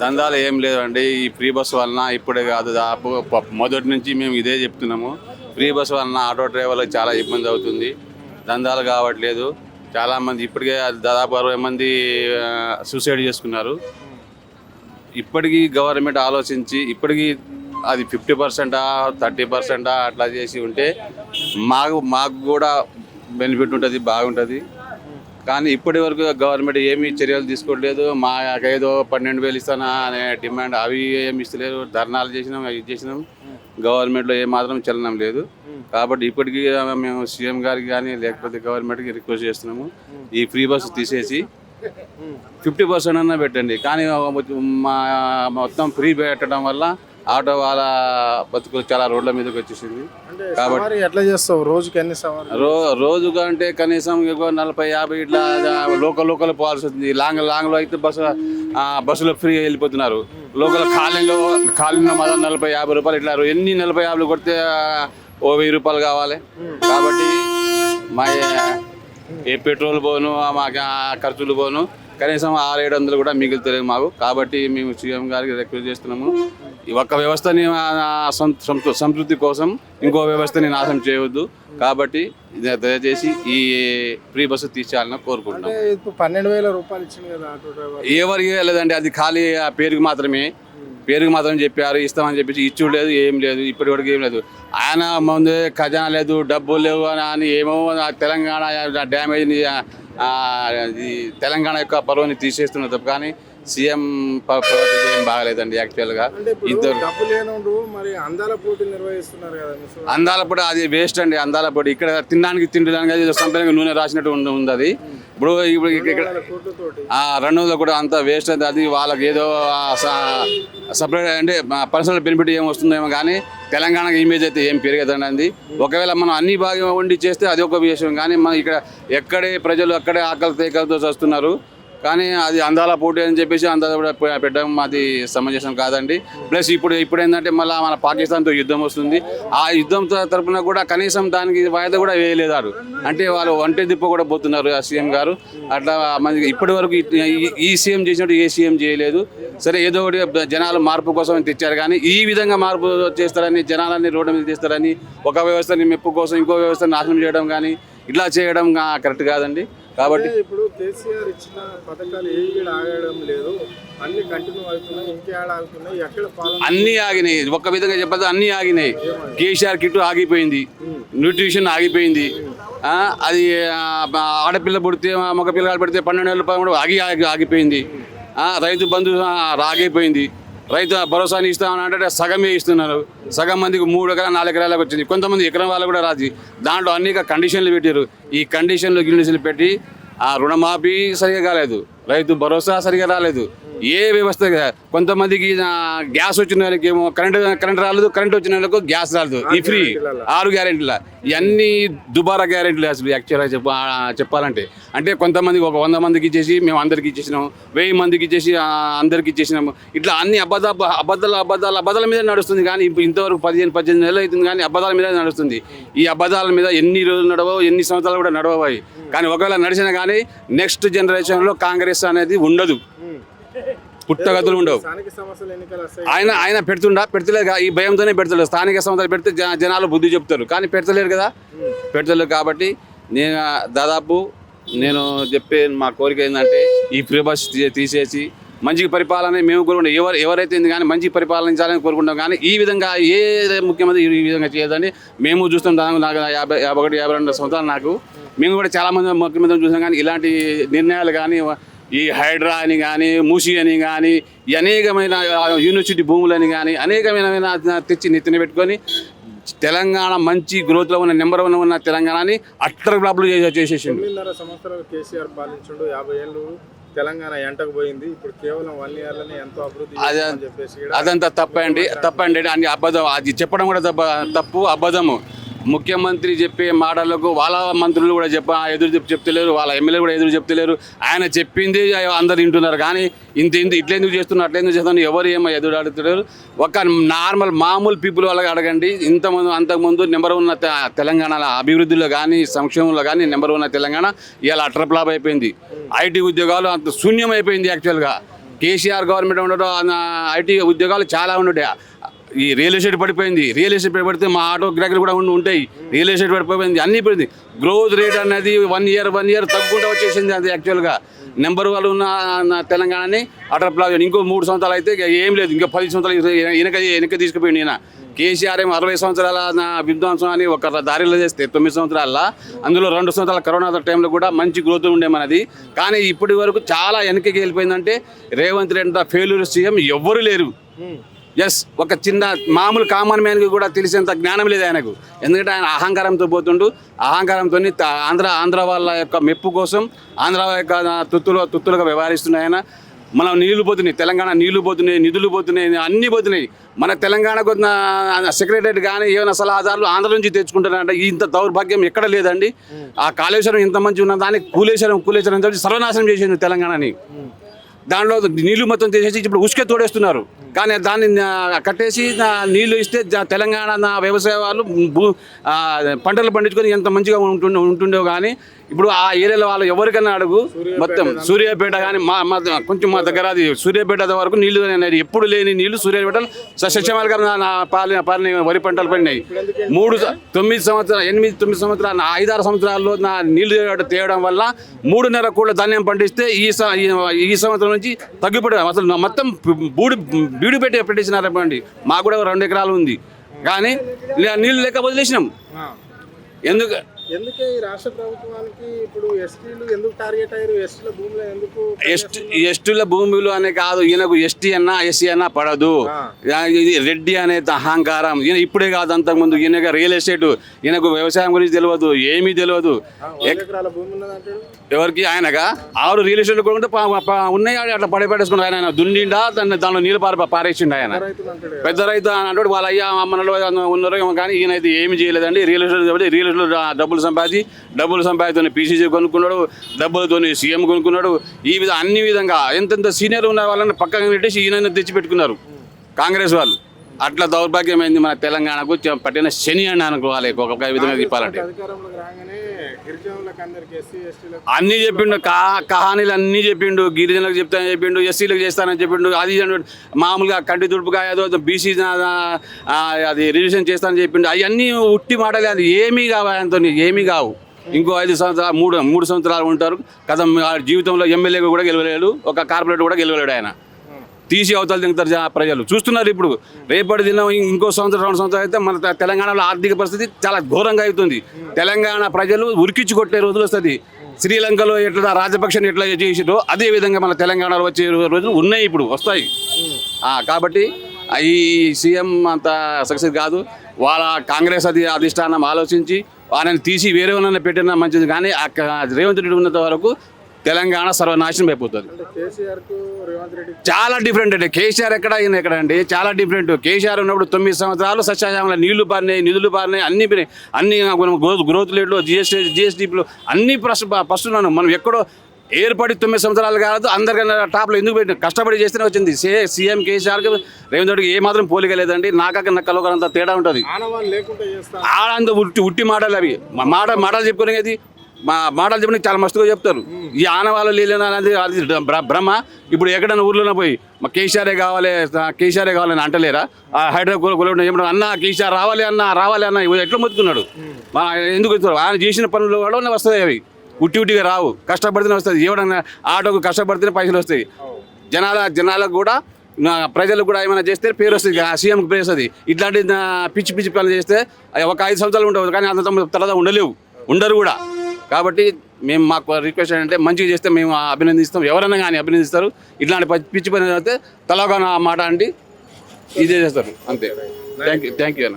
దందాలు ఏం లేదండి. ఈ ఫ్రీ బస్ వలన ఇప్పుడే కాదు, దాదాపు మొదటి నుంచి మేము ఇదే చెప్తున్నాము. ఫ్రీ బస్ వలన ఆటో డ్రైవర్లకు చాలా ఇబ్బంది అవుతుంది. దందాలు కావట్లేదు. చాలామంది ఇప్పటికే దాదాపు 60 మంది సూసైడ్ చేసుకున్నారు. ఇప్పటికీ గవర్నమెంట్ ఆలోచించి ఇప్పటికీ అది 50%, 30% అట్లా చేసి ఉంటే మాకు కూడా బెనిఫిట్ ఉంటుంది, బాగుంటుంది. కానీ ఇప్పటి వరకు గవర్నమెంట్ ఏమీ చర్యలు తీసుకోవట్లేదు. మాకేదో 12,000 ఇస్తానా అనే డిమాండ్ అవి ఏమి ఇస్తలేరు. ధర్నాలు చేసినాం, అవి చేసినాం. గవర్నమెంట్లో ఏమాత్రం చలనం లేదు. కాబట్టి ఇప్పటికీ మేము సీఎం గారికి కానీ లేకపోతే గవర్నమెంట్కి రిక్వెస్ట్ చేస్తున్నాము, ఈ ఫ్రీ బస్సు తీసేసి 50% అన్నా పెట్టండి. కానీ మొత్తం ఫ్రీ పెట్టడం వల్ల ఆటో వాళ్ళ బతుకులు చాలా రోడ్ల మీదకి వచ్చేసింది. కాబట్టి ఎట్లా చేస్తావు? రోజుకి ఎన్ని సవాలు? రోజుగా అంటే కనీసం 40-50 ఇట్లా లోకల్ పోవాల్సి వస్తుంది. లాంగ్లో అయితే బస్సులో ఫ్రీ వెళ్ళిపోతున్నారు. లోకల్ ఖాళీలో మాత్రం 40-50 రూపాయలు. ఇట్లా ఎన్ని 40-50 కొడితే 1000 కావాలి. కాబట్టి మా ఏ పెట్రోల్ పోను, మాకు ఖర్చులు పోను, కనీసం 600-700 కూడా మిగులుతలేదు మాకు. కాబట్టి మేము సీఎం గారికి రిక్వెస్ట్ చేస్తున్నాము, ఒక్క వ్యవస్థని సంతృప్తి కోసం ఇంకో వ్యవస్థని నాశనం చేయవద్దు. కాబట్టి దయచేసి ఈ ఫ్రీ బస్సు తీసేయాలని కోరుకుంటున్నాం. 12,000 రూపాయలు ఇచ్చింది కదా ఆటో డ్రైవర్. ఎవరికి లేదండి, అది ఖాళీ పేరుకి మాత్రం చెప్పారు. ఇస్తామని చెప్పేసి ఇచ్చుడు లేదు, ఏం లేదు. ఇప్పటి వరకు ఏం లేదు. ఆయన ముందు ఖజానా లేదు, డబ్బులు లేవు అని ఏమో తెలంగాణ డ్యామేజ్ని తెలంగాణ యొక్క పరువుని తీసేస్తున్నారు తప్ప కానీ సీఎం ప్రవర్తన ఏం బాగలేదండి. యాక్చువల్గా అందాల పొడి అది వేస్ట్ అండి. అందాల పొడి ఇక్కడ తినడానికి సంపంగా నూనె రాసినట్టు ఉంది. అది ఇప్పుడు ఇక్కడ 200 కూడా అంత వేస్ట్ అది. అది వాళ్ళకి ఏదో సపరేట్ అంటే పర్సనల్ బెనిఫిట్ ఏం వస్తుందేమో కానీ తెలంగాణకి ఇమేజ్ అయితే ఏం పెరగదండి. ఒకవేళ మనం అన్ని బాగా వండి చేస్తే అది ఒక విషయం. కానీ మనం ఇక్కడ ఎక్కడే ప్రజలు అక్కడే ఆకలితో వస్తున్నారు. కానీ అది అందాల పోటీ అని చెప్పేసి అందాల పెట్టడం అది సమంజసం కాదండి. ప్లస్ ఇప్పుడు ఏంటంటే మళ్ళీ మన పాకిస్తాన్తో యుద్ధం వస్తుంది. ఆ యుద్ధం తరపున కూడా కనీసం దానికి వాయిదా కూడా వేయలేదారు. అంటే వాళ్ళు ఒంటె దిప్ప కూడా పోతున్నారు ఆ సీఎం గారు. అట్లా మనకి ఇప్పటి వరకు ఈ సీఎం చేసినట్టు ఏ సీఎం చేయలేదు. సరే ఏదో ఒకటి జనాలు మార్పు కోసం తెచ్చారు. కానీ ఈ విధంగా మార్పు చేస్తారని, జనాలన్నీ రోడ్డు మీద తీస్తారని, ఒక వ్యవస్థని మెప్పు కోసం ఇంకో వ్యవస్థని నాశనం చేయడం కానీ ఇట్లా చేయడం కరెక్ట్ కాదండి. కాబట్టి ఇప్పుడు కేసీఆర్ ఇచ్చిన పథకాలు ఏవి ఆగడం లేదు, అన్ని కంటిన్యూ అవుతున్నాయి. ఇంకేడ ఆగుతున్నాయి? ఎక్కడ అన్నీ ఆగినాయి. ఒక్క విధంగా చెప్పదు, అన్నీ ఆగినాయి. కేసీఆర్ కిట్ ఆగిపోయింది, న్యూట్రిషన్ ఆగిపోయింది. అది ఆడపిల్ల పుడితే మగ పిల్లలు పెడితే 12,000 ఆగిపోయింది. రైతు బంధు ఆగిపోయింది. రైతు భరోసాని ఇస్తామని సగమే ఇస్తున్నారు. సగం మందికి 3 ఎకరాలు 4 ఎకరాలకు వచ్చింది. కొంతమంది ఎకరం వాళ్ళు కూడా రాదు. దాంట్లో అనేక కండిషన్లు పెట్టారు. ఈ కండిషన్లు పెట్టి ఆ రుణమాఫీ సరిగా కాలేదు, రైతు భరోసా సరిగా రాలేదు. ఏ వ్యవస్థ కొంతమందికి గ్యాస్ వచ్చిన వాళ్ళకి ఏమో కరెంట్ రాలేదు, కరెంట్ వచ్చిన వాళ్ళకు గ్యాస్ రాలేదు. ఈ ఫ్రీ 6 గ్యారెంటీల ఇవన్నీ దుబారా గ్యారెంటీలు అసలు యాక్చువల్గా చెప్పాలంటే. అంటే కొంతమందికి ఒక 100 మందికి ఇచ్చేసి మేము అందరికి ఇచ్చేసినాము, 1000 మందికి ఇచ్చేసి అందరికి ఇచ్చేసినాము. ఇట్లా అన్ని అబద్ధాల మీద నడుస్తుంది. కానీ ఇంతవరకు 15-18 నెలలు అవుతుంది కానీ అబద్ధాల మీద నడుస్తుంది. ఈ అబద్ధాల మీద ఎన్ని రోజులు నడవవు, ఎన్ని సంవత్సరాలు కూడా నడవవు. కానీ ఒకవేళ నడిచినా కానీ నెక్స్ట్ జనరేషన్లో కాంగ్రెస్ అనేది ఉండదు, పుట్టగతులు ఉండవు. ఆయన పెడతలేదు. ఈ భయంతోనే పెడతలేదు. స్థానిక సంస్థలు పెడితే జనాలు బుద్ధి చెప్తారు, కానీ పెడతలేరు కదా, పెడతలేరు. కాబట్టి నేను చెప్పే మా కోరిక ఏంటంటే ఈ ఫ్రీ బస్ తీసేసి మంచి పరిపాలన మేము కోరుకుంటాం. ఎవరైతే కానీ మంచి పరిపాలించాలని కోరుకుంటాం. కానీ ఈ విధంగా ఏ ముఖ్యమంత్రి ఈ విధంగా చేయదని మేము చూస్తాం. నాకు 51-52 సంవత్సరాలు నాకు. మేము కూడా చాలామంది ముఖ్యమంత్రిని చూసాం. కానీ ఇలాంటి నిర్ణయాలు కానీ ఈ హైడ్రా అని కానీ, మూసి అని కానీ, ఈ అనేకమైన యూనివర్సిటీ భూములని కానీ అనేకమైన తెచ్చి నెత్తిన పెట్టుకొని తెలంగాణ మంచి గ్రోత్లో ఉన్న నెంబర్ 1 ఉన్న తెలంగాణని అట్టర్ బ్లాబ్లు చేసేసిండు. 9.5 సంవత్సరాలు కేసీఆర్ పాలించుండు, 50 ఏళ్ళు తెలంగాణ ఎంటకు పోయింది. ఇప్పుడు కేవలం 1 ఇయర్లోనే ఎంతో అభివృద్ధి చెప్పేసి అదంతా తప్పండి. అన్ని అబద్ధం. అది చెప్పడం కూడా తప్పు, అబద్ధము. ముఖ్యమంత్రి చెప్పే మాటలకు వాళ్ళ మంత్రులు కూడా ఎదురు చెప్తలేరు, వాళ్ళ ఎమ్మెల్యే కూడా ఎదురు చెప్తలేరు. ఆయన చెప్పింది అందరు వింటున్నారు. కానీ ఇట్లెందుకు చేస్తున్నారు, అట్లెందుకు చేస్తున్నారు, ఎవరు ఏమో ఎదురు అడుగుతున్నారు. ఒక మామూలు పీపుల్ వాళ్ళకి అడగండి. అంతకుముందు నెంబర్ 1 తెలంగాణ అభివృద్ధిలో కానీ సంక్షేమంలో కానీ నెంబర్ 1 తెలంగాణ ఇవాళ అట్రప్లాప్ అయిపోయింది. ఐటీ ఉద్యోగాలు అంత శూన్యం అయిపోయింది యాక్చువల్గా. కేసీఆర్ గవర్నమెంట్ ఉండడం ఐటీ ఉద్యోగాలు చాలా ఉండే. ఈ రియల్ ఎస్టేట్ పడిపోయింది. రియల్ ఎస్టేట్ పడితే మా ఆటో గిరాకీలు కూడా ఉంటాయి. రియల్ ఎస్టేట్ పడిపోయింది, అన్నీ పడింది. గ్రోత్ రేట్ అనేది 1 ఇయర్ తగ్గుకుంటూ వచ్చేసింది. అది యాక్చువల్గా నెంబర్ 1 ఉన్న తెలంగాణని అటర్ ప్లాగ్. ఇంకో 3 సంవత్సరాలు అయితే ఏం లేదు, ఇంకా 10 సంవత్సరాలు వెనక తీసుకుపోయింది. ఈయన కేసీఆర్ ఏమో 60 సంవత్సరాల విధ్వంసం అని ఒక దారిలో చేస్తే 9 సంవత్సరాల, అందులో 2 సంవత్సరాల కరోనా టైంలో కూడా మంచి గ్రోత్ ఉండే మనది. కానీ ఇప్పటి వరకు చాలా వెనకకి వెళ్ళిపోయిందంటే రేవంత్ రెడ్డి ఫెయిల్యూర్ సీఎం ఎవ్వరు లేరు. ఎస్, ఒక చిన్న మామూలు కామన్ మ్యాన్కి కూడా తెలిసేంత జ్ఞానం లేదు ఆయనకు. ఎందుకంటే ఆయన అహంకారంతో పోతుండు. అహంకారంతో ఆంధ్ర వాళ్ళ యొక్క మెప్పు కోసం ఆంధ్ర యొక్క తుత్తులుగా వ్యవహరిస్తున్నాయి ఆయన. మనం నీళ్లు పోతున్నాయి, తెలంగాణ నీళ్లు పోతున్నాయి, నిధులు పోతున్నాయి, అన్నీ పోతున్నాయి. మన తెలంగాణకు సెక్రటరీ కానీ ఏమైనా సలహాదారులు ఆంధ్ర నుంచి తెచ్చుకుంటారంటే ఇంత దౌర్భాగ్యం ఎక్కడ లేదండి. ఆ కాళేశ్వరం ఇంత మంచి ఉన్న దానికి కూలేశ్వరం సర్వనాశనం చేసింది తెలంగాణని. దాంట్లో నీళ్లు మొత్తం తీసేసి ఇప్పుడు ఉసుకే తోడేస్తున్నారు. కానీ దాన్ని కట్టేసి నీళ్లు ఇస్తే తెలంగాణ వ్యవసాయ వాళ్ళు పంటలు పండించుకొని ఎంత మంచిగా ఉంటుండేవి. కానీ ఇప్పుడు ఆ ఏరియాలో వాళ్ళు ఎవరికైనా అడుగు, మొత్తం సూర్యాపేట కానీ కొంచెం మా దగ్గర అది సూర్యాపేట వరకు నీళ్లు అనేది ఎప్పుడు లేని నీళ్లు సూర్యాపేటలో సస్యశ్యామలుగా పాలిన వరి పంటలు పడినాయి. 9 సంవత్సరాలు 5-6 సంవత్సరాల్లో నీళ్లు తేయడం వల్ల 3.5 కోట్ల ధాన్యం పండిస్తే ఈ సంవత్సరం నుంచి తగ్గిపోయాం. అసలు మొత్తం బీడు పెట్టేసినారండి. మాకు కూడా 2 ఎకరాలు ఉంది, కానీ నీళ్ళు లేక వదిలేసినాం. ఎందుకే ఈ రాష్ట్ర ప్రభుత్వానికి ఇప్పుడు ఎస్టీలు ఎందుకు టార్గెట్ అయ్యారు? ఎస్టీల భూములు ఎందుకు? ఎస్టీల భూములు అనే కాదు, ఈయనకు ఎస్టీ అన్నా ఎస్సీ అన్నా పడదు. ఇది రెడ్డి అనే అహంకారం. ఈయన ఇప్పుడే కాదు, అంతకుముందు ఈయనగా రియల్ ఎస్టేట్, ఈయనకు వ్యవసాయం గురించి తెలియదు, ఏమీ తెలియదు. ఎవరికి? ఆయనగా 6 రియల్ ఎస్టేట్ కూడా ఉన్నాయి, అట్లా పడేసుకున్నారు. ఆయన దున్నిండా దానిలో నీళ్ళు పారేసిండు. ఆయన పెద్ద రైతు అని అంటాడు. వాళ్ళ అయ్యా అమ్మలో ఉన్నారో కానీ ఈయనైతే ఏమి చేయలేదండి. రియల్ ఎస్టేట్ డబ్బులు సంపాదించుకొని పీసీసీ కొనుక్కున్నాడు, డబ్బులతో సీఎం కొనుక్కున్నాడు. ఈ విధంగా అన్ని విధంగా ఎంతెంత సీనియర్ ఉన్న వాళ్ళని పక్కన పెట్టేసి ఈయన తెచ్చిపెట్టుకున్నారు కాంగ్రెస్ వాళ్ళు. అట్లా దౌర్భాగ్యమైంది మన తెలంగాణకు. పట్టిన శని అని అనుకోవాలి ఒక విధంగా చెప్పాలంటే. అన్నీ చెప్పిండు, కహానీలు అన్నీ చెప్పిండు. గిరిజనులకు చెప్తానని చెప్పిండు, ఎస్సీలకు చేస్తానని చెప్పిండు. అది మామూలుగా కంటి తుడుపుగా ఏదో బీసీ అది రిజర్వేషన్ చేస్తానని చెప్పిండు. అవన్నీ ఉట్టి మాటలే. అది ఏమీ కావు, ఆయనతో ఏమీ కావు. ఇంకో 5 సంవత్సరాలు 3 సంవత్సరాలు ఉంటారు కదా. జీవితంలో ఎమ్మెల్యేగా కూడా గెలవలేడు, ఒక కార్పొరేటర్ కూడా గెలవలేడు. ఆయన తీసి అవతల తింటారు ప్రజలు చూస్తున్నారు. ఇప్పుడు రేపటి దినం ఇంకో 2 సంవత్సరాలు అయితే మన తెలంగాణలో ఆర్థిక పరిస్థితి చాలా ఘోరంగా అవుతుంది. తెలంగాణ ప్రజలు ఉరికించి కొట్టే రోజులు వస్తుంది. శ్రీలంకలో ఎట్లా రాజపక్షని ఎట్లా చేసిరో అదే విధంగా మన తెలంగాణలో వచ్చే రోజులు ఉన్నాయి, ఇప్పుడు వస్తాయి. కాబట్టి ఈ సీఎం అంత సక్సెస్ కాదు. వాళ్ళ కాంగ్రెస్ అధిష్టానం ఆలోచించి వాళ్ళని తీసి వేరే వాళ్ళని పెట్టినా మంచిది. కానీ రేవంత్ రెడ్డి ఉన్నంత వరకు తెలంగాణ సర్వనాశనం అయిపోతుంది. చాలా డిఫరెంట్ అండి. కేసీఆర్ ఎక్కడ, ఈయన ఎక్కడ అండి? చాలా డిఫరెంట్. కేసీఆర్ ఉన్నప్పుడు 9 సంవత్సరాలు సస్యశ్యామల నీళ్లు పారినాయి, నిధులు పారినాయి, అన్ని గ్రోత్ రేట్లు, జిఎస్టీలు అన్ని ఫస్ట్ ఉన్నాను. మనం ఎక్కడో ఏర్పడి 9 సంవత్సరాలు కాదు, అందరికన్నా టాప్లో ఎందుకు పెట్టి కష్టపడి చేస్తేనే వచ్చింది. సీఎం కేసీఆర్కి రేవంత్ రెడ్డికి ఏమాత్రం పోలిక లేదండి. నాకన్నా నక్కలోకంత తేడా ఉంటుంది. ఆడంత ఉట్టి మాటలు అవి. మాటలు చెప్పుకునేది మాటలు చెప్పి చాలా మస్తుగా చెప్తారు. ఈ ఆనవాళ్ళు లేనది అది భ్రమ. ఇప్పుడు ఎక్కడైనా ఊర్లోనే పోయి మా కేసీఆరే కావాలని అంటలేరా? హైదరాబాద్ ఏమన్నా అన్న కేసీఆర్ రావాలి అన్న ఎట్లా మొత్తుకున్నాడు. ఎందుకు ఆయన చేసిన పనులు వల్ల వస్తాయి. అవి ఉట్టిగా రావు, కష్టపడితేనే వస్తుంది. ఎవడన్నా ఆటోకు కష్టపడితేనే పైసలు వస్తాయి. జనాలకు కూడా ప్రజలకు కూడా ఏమైనా చేస్తే పేరు వస్తుంది, సీఎంకి పేరు వస్తుంది. ఇట్లాంటి పిచ్చి పనులు చేస్తే ఒక 5 సంవత్సరాలు ఉండవు, కానీ అంత తర్వాత ఉండరు కూడా. కాబట్టి మాకు రిక్వెస్ట్ ఏంటంటే మంచిగా చేస్తే మేము అభినందిస్తాం. ఎవరైనా కానీ అభినందిస్తారు. ఇట్లాంటి పిచ్చి పని అయితే తలగా మాట అంటే ఇదే చేస్తారు. అంతే. థ్యాంక్ యూ అన్న.